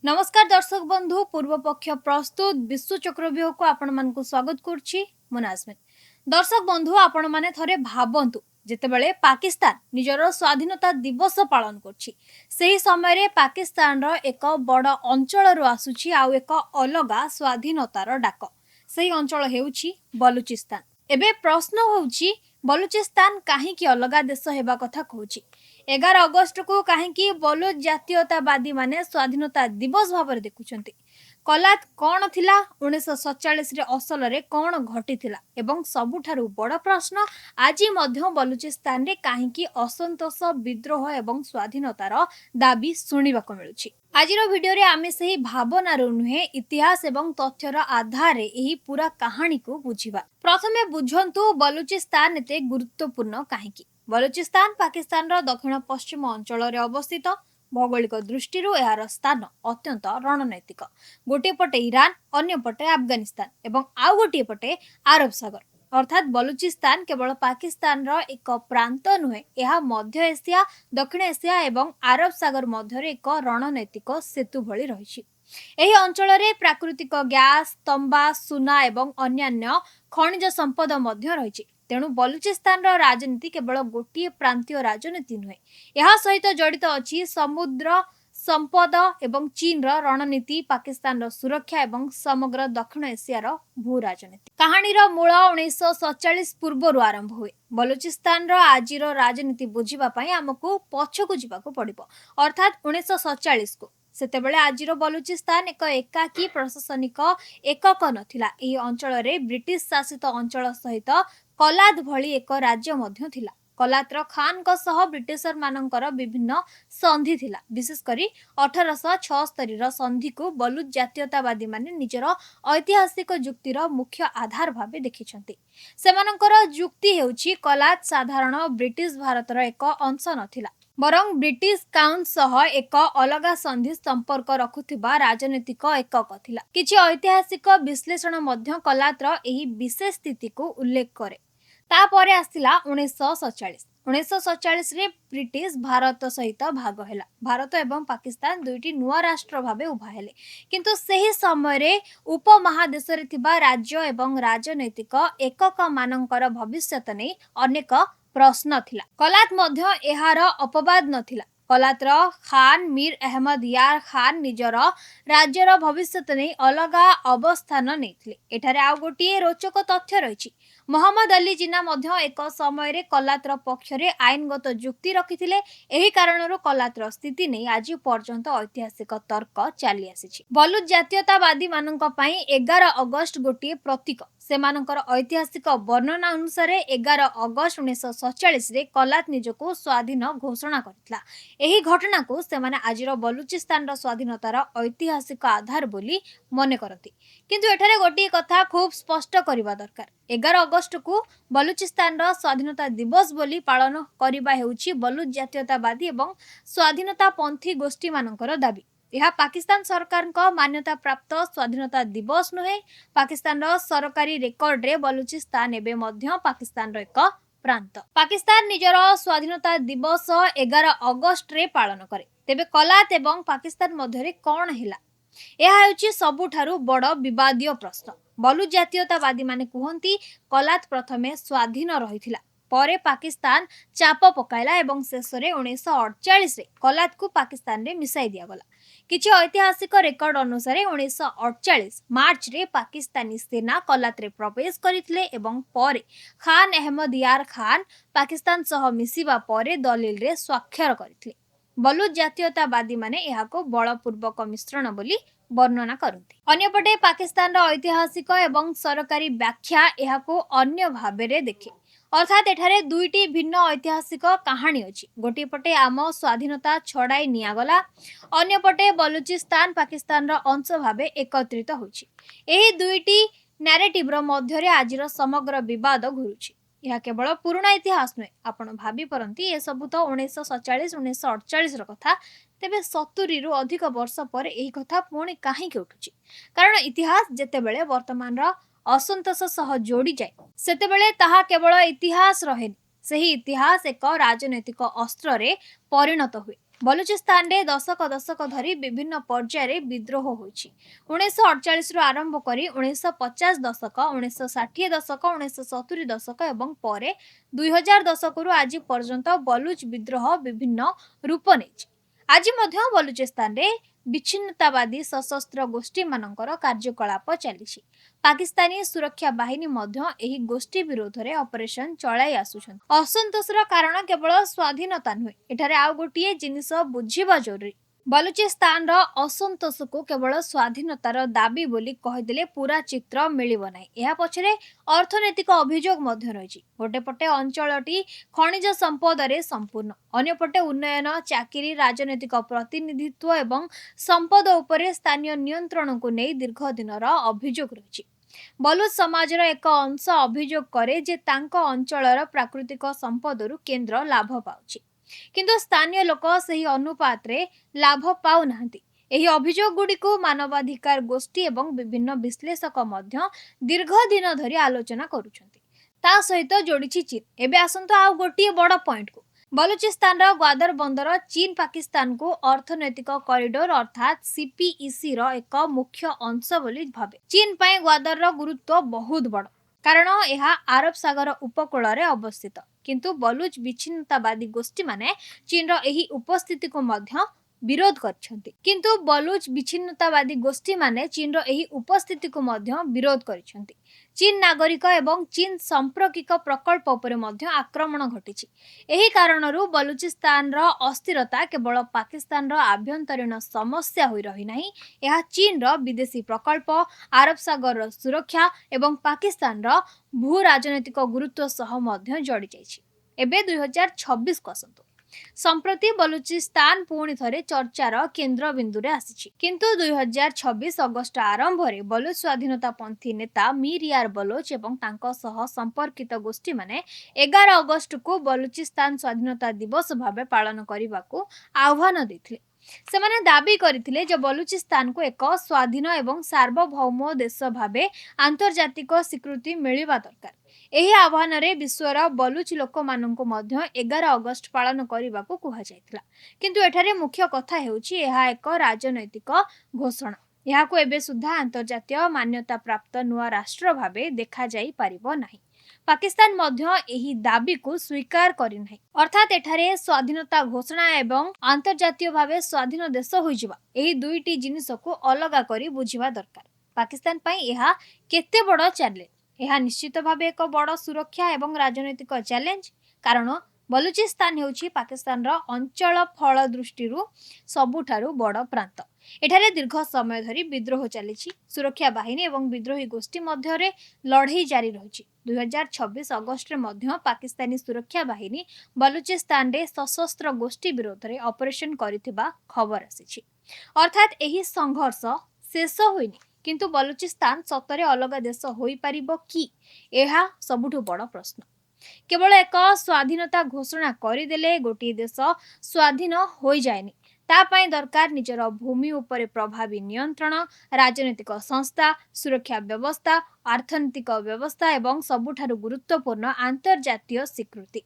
नमस्कार दर्शक बंधु पूर्व पक्ष प्रस्तुत विश्व चक्रव्यूह को आपण मानकु स्वागत करछि मुनास्मिन। दर्शक बंधु आपण माने थरे भाबंतु जेतेबेले पाकिस्तान निजर स्वाधीनता दिवस पालन करछि सेही समय रे पाकिस्तान रो एक बड़ अंचल रो आसुछि आ एक अलगा स्वाधीनतार डाक। सेही अंचल हेउछि बलूचिस्तान। एबे प्रश्न होउछि बलूचिस्तान काहेकि अलगा देश हेबा कथा कहूछि। 11 अगस्त को कहीं बलूच जातीयतावादी माने स्वाधीनता दिवस भाव देखुंट। कलात कौन थिला 1947 रे असल रे कौन घटी थिला एवं सबुठारु बड़ प्रश्न आज मध्य बलूचिस्तान रे कहीं असंतोष विद्रोह एवं स्वाधीनतार दाबी सुनिबा को मिलुछि। आजिर वीडियो रे आमे सही भावना नुहे इतिहास एवं तथ्यर आधार एही पूरा कहानी को बुझिबा। प्रथमे बुझंतु बलूचिस्तान एते गुरुत्वपूर्ण काहेकि। बलूचिस्तान पाकिस्तान रो दक्षिण पश्चिम अंचल रे अवस्थित। भौगोलिक दृष्टि यार स्थान अत्यंत रणनैतिक। गोटे पटे ईरान अन्य पटे अफगानिस्तान एवं आउ गोटे पटे आरब सागर अर्थात बलूचिस्तान केवल पाकिस्तान रो एक प्रांत नुहे, यह मध्य एशिया दक्षिण एशिया एवं आरब सागर मध्य एक रणनैतिक सेतु भली रही। एही अंचल रे प्राकृतिक गैस तंबा सुना एवं अन्यान्य खनिज संपद मध्य रही। तेणु बलूचिस्तान राजनीति केवल गोटे प्रांतीय राजनीति नुहे, यह सहित जड़ित अच्छी समुद्र संपद एवं चीन रणनीति पाकिस्तान सुरक्षा एवं समग्र दक्षिण एशियार भू राजनीति। कहानीर मूल 1947 पूर्व आरंभ हुए। बलूचिस्तान आजिर राजनीति बुझिबा पई आमको पछकु जिबाकू पड़िबो अर्थात 1947 को। सेतेबेले आजिर बलूचिस्तान एक एकाकी प्रशासनिक एकक नथिला। एही अंचल रे ब्रिटिश शासित अंचल सहित कलात भली एक राज्य मध्य थिला। कलातर खान को सह ब्रिटिशर मानकर विभिन्न संधि थिला। विशेष करी 1876 रो संधि को बलूच जातीयतावादी माने निजर ऐतिहासिक जुक्तिर मुख्य आधार भाबे देखिछंती। सेमानकर जुक्ति हेउछि कलात साधारण ब्रिटिश भारतर एक अंश नथिला, बरं ब्रिटिश काउंट सह एक अलगा संधि संपर्क रखुथिबा राजनीतिक एकक थिला। किछि ऐतिहासिक विश्लेषण मध्य कलातर एही विशेष स्थिति को उल्लेख करे। तापरे आसिला 1947 रे ब्रिटिश भारत सहित भाग हैला। भारत एवं पाकिस्तान दुईटी नुआ राष्ट्र भाबे उभा हेले, किंतु सेही समय रे उपमहादेश रे थिबा राज्य एवं राजनैतिक एकक मानकर भविष्यत नै अनेक प्रश्न थिला। कलात मध्य एहार अपवाद नथिला। कलातर खान मीर अहमद यार खान निजर राज्यर भविष्यत नै अलगा अवस्थान नैथिले। एठारे आउ गोटिए रोचक तथ्य रहिछि। मोहम्मद अली जिन्ना मध्य एक समय रे कलातर पक्षरे आईनगत जुक्ति रखिथिले। एही कारणरो कलातर स्थिति नै आज पर्यंत ऐतिहासिक तर्क चली आसिछि। बलूच जातीयतावादी माननक पई 11 अगस्त गोटिए प्रतीक। सेमानकर ऐतिहासिक वर्णना अनुसार 11 अगस्त 1947 रे कलात निजको स्वाधीन घोषणा करथिला। एही घटना को सेमाने आजिर बलूचिस्तान रो स्वाधीनतार ऐतिहासिक आधार बोली मने करती। किंतु एठारे गोटिए कथा खूब स्पष्ट करबा दरकार। 11 अगस्त को बलूचिस्तान रो स्वाधीनता दिवस बोली पालन करिबा हेउछि बलूच जातीयतावादी एवं स्वाधीनता पंथी गोष्ठी मानकर दाबी। यह पाकिस्तान सरकार को मान्यता प्राप्त स्वाधीनता दिवस नुहे। पाकिस्तान रो सरकारी रेकर्ड रे बलूचिस्तान एबे मध्य पाकिस्तान रो एक प्रांत। पाकिस्तान निजर स्वाधीनता दिवस 11 अगस्त रे पालन करे। तेबे कलात एवं पाकिस्तान मध्य कौन हैला, यह हेउछि सबुठारु बड़ विवादीय प्रश्न। बलूच जातीयतावादी माने कुहंती कलात प्रथमे स्वाधीन रहिथिला, परे पाकिस्तान चाप पकाइला एवं शेषरे 1948 रे कलात को पाकिस्तान रे मिसाई दिया गला। किछि ऐतिहासिक रेकर्ड अनुसार 1948 मार्च रे पाकिस्तानी सेना कलात रे प्रवेश करिथिले एवं परे खान अहमद यार खान पाकिस्तान सह मिसिबा परे दलिल रे स्वाक्षर करिथिले। बलूच जातीयतावादी माने एहाको बलपूर्वक मिश्रण बोली वर्णना करती। अन्यपटे पाकिस्तान ऐतिहासिक एवं सरकारी व्याख्या एहाको अन्य भाबेरे देखे। अर्थात एठारे दुईटी भिन्न ऐतिहासिक कहानी अछि। गोटे पटे आम स्वाधीनता छड़ाई नियागला, अन्य पटे बलूचिस्तान पाकिस्तान अंश भाबे एकत्रित होछि। एही दुईटी नैरेटिव रो मध्य रे आजिर समग्र विवाद घुरुछि। यह केवल पुराना इतिहास नुहे। आपण भाबी परंती ए सबु तो 1947 1948 रो कथा। तेबे 70 रु अधिक वर्ष पर एही कथा पुणी काहे के उठुछि? कारण इतिहास जेतेबेले वर्तमान रो असंतोष सह जोड़ी जाए सेतेबेले ताहा केवल इतिहास रहे, सही इतिहास एक राजनैतिक अस्त्र रे परिणत हुए। बलुचिस्तान रे दशक दशक धरी विभिन्न पर्यायर विद्रोह होइछि। 1948 रु आरंभ करी 1950 दशक, 1960 दशक, 1970 दशक एवं परे 2000 दशक रु आज पर्यंत बलुच विद्रोह विभिन्न रूप नेछि। आज मध्य बलुचिस्तान रे विच्छिन्नतावादी सशस्त्र गोष्ठी मानकर कार्यकलाप चलिछि। पाकिस्तानी सुरक्षा बाहिनी मध्य एही गोष्ठी विरोध रे ऑपरेशन चलाई आसुछन। असंतोषर कारण केवल स्वाधीनता नुहे, एठारे आउ गोटिए जिनिस बुझिबा जरूरी। बलुचिस्तान रो असंतोष को केवल स्वाधीनतार दाबी बोली कहिदेले पूरा चित्र मिलिबो नाही। एहा पछरे अर्थनैतिक अभियोग मध्य रहिछि। गोटे पटे अंचलटी खनिज संपद रे संपूर्ण, अन्य पटे उन्नयन, चाकिरी, राजनैतिक प्रतिनिधित्व एवं संपद उपरे स्थानीय नियंत्रण को नै दीर्घ दिनर अभियोग रहिछि। बलुच समाजर एक अंश अभियोग करे जे तांको अंचलर प्राकृतिक संपदरु केंद्र लाभ पाउछि, किंतु स्थानीय लोक सही अनुपात रे लाभ पाउ नाहंती। एही अभियोग गुडी को मानवाधिकार गोष्ठी एवं विभिन्न विश्लेषक मध्य दीर्घ दिन धरी आलोचना करूछंती। ता सहित जोड़िछि चीन। एबे आसंतो आ गोटिए बड़ पॉइंट को। बलुचिस्तान रो ग्वादर बंदर चीन पाकिस्तान को अर्थनैतिक कॉरिडोर अर्थात सीपीईसी रो एक मुख्य अंश बोली भाबे। चीन पय ग्वादर रो गुरुत्व बहुत बड़, कारण यह आरब सागर उपकूल रे अवस्थित। किंतु बलुच विच्छिन्नतावादी गोष्ठी माने चीन रो एही उपस्थिति को मध्य विरोध करछंती। किंतु बलुच विच्छिन्नतावादी गोष्ठी माने चीन रो एही उपस्थिति को मध्य विरोध करछंती। चीन नागरिक एवं चीन संपर्किक प्रकल्प उपरे मध्य आक्रमण घटिछि। एही कारणरू बलुचिस्तान रो अस्थिरता केवल पाकिस्तान रो आभ्यंतरीण समस्या होई रही नाही, यह चीन रो विदेशी प्रकल्प, आरब सागर रो सुरक्षा एवं पाकिस्तान रो भू राजनैतिक गुरुत्व सह मध्य जोड़ी जाइछि। एबे 2026 को आसंतो। संप्रति बलुचिस्तान पुणी थरे चर्चार केंद्र बिंदु रे आसीछि। किंतु 2026 अगस्त आरंभ रे बलुच स्वाधीनता पंथी नेता मीर यार बलोच एवं तांको सह संपर्कित गोष्ठी माने 11 अगस्त को बलुचिस्तान स्वाधीनता दिवस भाबे पालन करिबाकू आह्वान दैथिले। सेमाने दाबी करिथिले जे बलुचिस्तान को एक स्वाधीन एवं सार्वभौम देश भाबे आंतर्जातिक स्वीकृति मिलिबा दरकार। एही आह्वान रे विश्वर बलुच लोक माननको मध्य 11 अगस्त पालन करिबाकू कुहा जायतिला। किंतु एठारे मुख्य कथा हेउछि एहा एक राजनैतिक घोषणा। एहाको एबे सुद्धा अंतर्जातीय मान्यता प्राप्त नुआ राष्ट्र भाबे देखा जाई पारिबो नाही। पाकिस्तान मध्य एही दाबी को स्वीकार करि नाही। अर्थात एठारे स्वाधीनता घोषणा एवं अंतर्जातीय भाबे स्वाधीन देश होइजिबा, एही दुईटी जिनिस को अलगा करी बुझिबा दरकार। पाकिस्तान पई एहा केते बड़ चैलेंज। यह निश्चित भावे एक बड़ सुरक्षा एवं राजनैतिक चैलेंज, कारण बलुचिस्तान हेउछि पाकिस्तान रो अंचल फल दृष्टि सबुठारु बड़ प्रांत। एठारे दीर्घ समय धरी विद्रोह चलिछि। सुरक्षा बाहिनी एवं विद्रोही गोष्ठी मध्य रे लड़ाई जारी रहिछि। 2026 अगस्त रे मध्य पाकिस्तानी सुरक्षा बाहिनी बलुचिस्तान रे सशस्त्र गोष्ठी विरोध रे ऑपरेशन करिथिबा खबर आसीछि। अर्थात एही संघर्ष शेष होइनी, किंतु बलुचिस्तान सतरे अलग देश होई पारिबो कि, एहा सबुठु बड़ प्रश्न। केवल एक स्वाधीनता घोषणा करिदेले गोटी देश स्वाधीन होई जायनी। ता पई दरकार निजर भूमि उपरे प्रभावी नियंत्रण, राजनैतिक संस्था, सुरक्षा व्यवस्था, अर्थनैतिक व्यवस्था एवं सबुठारु गुरुत्वपूर्ण अंतर्जातीय स्वीकृति।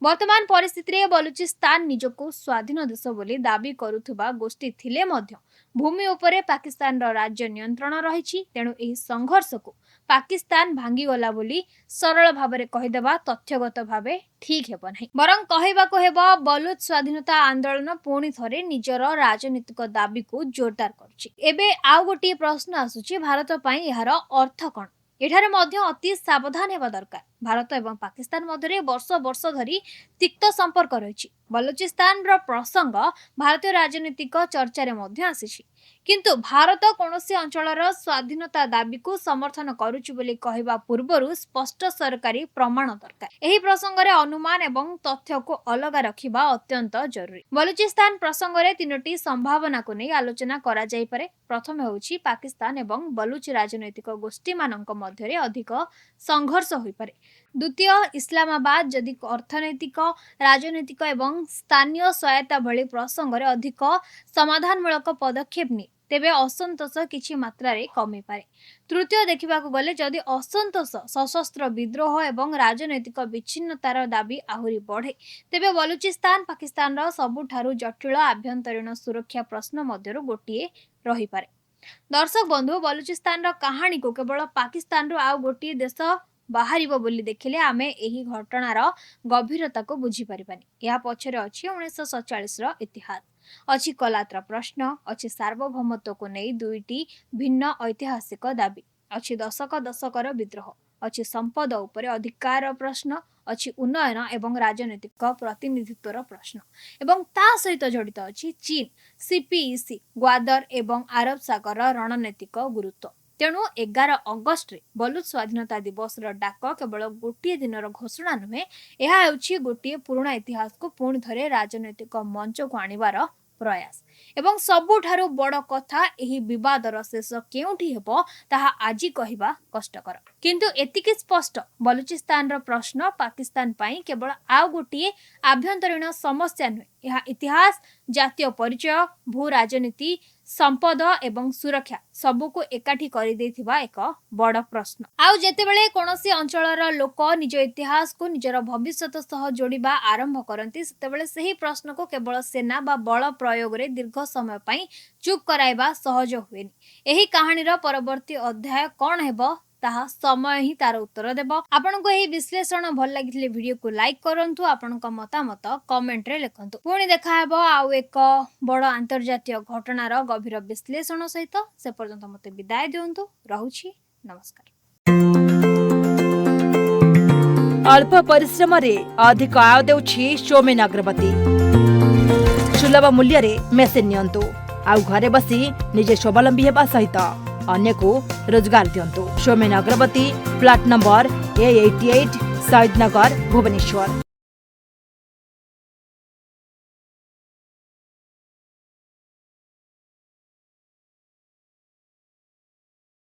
वर्तमान परिस्थिति रे बलुचिस्तान निजको स्वाधीन देश बोली दाबी करुथुबा गोष्ठी थिले मध्य भूमि उपरे पाकिस्तान रो राज्य नियंत्रण रहिछि। तेणु एही संघर्ष को पाकिस्तान भांगी गला बोली सरल भाबरे कहिदेबा तथ्यगत भाबे ठीक हेबो नाही, बरं कहिबाको हेबो बलुच स्वाधीनता आंदोलन पुणी थरे निजर राजनीतिक दाबी को जोरदार करछि। एबे आउ गोटी प्रश्न आसुछि, भारत पई एहार अर्थ कोन? एठारे मध्य अति सावधान हेबा दरकार। भारत एवं पाकिस्तान मध्य वर्ष वर्ष धरी तिक्त संपर्क रहिछि। बलुचिस्तान रो प्रसंग भारतीय राजनीतिक चर्चा रे मध्य आसीछि, किंतु भारत कोनोसी अंचलर स्वाधीनता दाबी को समर्थन करूछि बोली कहबा पूर्वरु स्पष्ट सरकारी प्रमाण दरकार। एही प्रसंग रे अनुमान एवं तथ्य को अलग रखिबा अत्यंत जरूरी। बलुचिस्तान प्रसंग रे तीनोटी संभावना को नै आलोचना करा जाई पारे। प्रथम हेउछि पाकिस्तान एवं बलुच राजनैतिक गोष्ठी मानक मध्य रे अधिक संघर्ष होई पारे। द्वितीय, इस्लामाबाद जदि अर्थनैतिक, राजनैतिक एवं स्थानीय सहायता भली प्रसंग रे अधिक समाधानमूलक पदक्षेप नि, तेबे असंतोष किछि मात्रा रे कमी पारे। तृतीय देखिबाकू गले जदि असंतोष सशस्त्र विद्रोह एवं राजनैतिक विच्छिन्नतार दाबी आहुरी बढ़े तेबे बलूचिस्तान पाकिस्तान सबुठारु जटिल आभ्यंतरीण सुरक्षा प्रश्न मध्यरु गोटिए रही पारे। दर्शक बंधु, बलूचिस्तान कहानी को केवल पाकिस्तान आउ गोटे देश बाहर बोली देखिले आमे एही घटनार गभीरता को बुझी परिबानी। या पछरे अछि 1947 रो इतिहास, अछि कलात्र प्रश्न, अछि सार्वभौमत्व को नै दुईटी भिन्न ऐतिहासिक दाबी, अछि दशक दशकर विद्रोह, अछि संपद उपरे अधिकार प्रश्न, अछि उन्नयन एवं राजनैतिक प्रतिनिधित्वर प्रश्न एवं ता सहित जड़ित अछि चीन, सीपीईसी, ग्वादर एवं आरब सागर रणनैतिक गुरुत्व। तेणु 11 अगस्ट रे बलूच स्वाधीनता दिवस डाक केवल गोटे दिन घोषणा नुहे, यह हेउछि गोटे पुराणा इतिहास को पुणी थरे राजनैतिक मंच को आनिबार प्रयास। एवं सबुठारु बड़ कथा एही विवादर शेष केउठी हेबो ताहा आजि कहिबा कष्टकर, किंतु एतिकी स्पष्ट बलूचिस्तान प्रश्न पाकिस्तान पाई केवल आउ गोटे आभ्यंतरीण समस्या नुहे, यह इतिहास, जातीय परिचय, भू राजनीति, संपद एवं सुरक्षा सबुको एकाठी करि देथिबा एक बड़ प्रश्न। आउ जेतेबेले कोनोसी अंचलर लोक निज इतिहास को निजर भविष्यत सह जोड़िबा आरंभ करंती सेतेबेले सही प्रश्न को केवल सेना बा बल प्रयोग रे दीर्घ समय पई चुप कराइबा सहज हुएनी। एही कहानीर परवर्ती अध्याय कोन हेबो ताहा समय ही तार उत्तर देबो। आपनको एही विश्लेषण भल लागिथिले वीडियो को लाइक करंतु, आपनको मतामत कमेंट रे लिखंतु। पुणी देखा हेबो आउ एक बड़ अंतर्जातीय घटनार गभीर विश्लेषण सहित। से पर्यंत मते विदाय दियंतु, रहुछि, नमस्कार। अल्प परिश्रम रे अधिक आय देउछि सोमेन अग्रवती। सुलभ मूल्य रे मेसिन नियंतु आउ घरे बसी निजे स्वावलंबी हेबा सहित अन्य को रोजगार दियंतु। सोमेन अग्रवती, फ्लैट नंबर A88, शहीद नगर, भुवनेश्वर।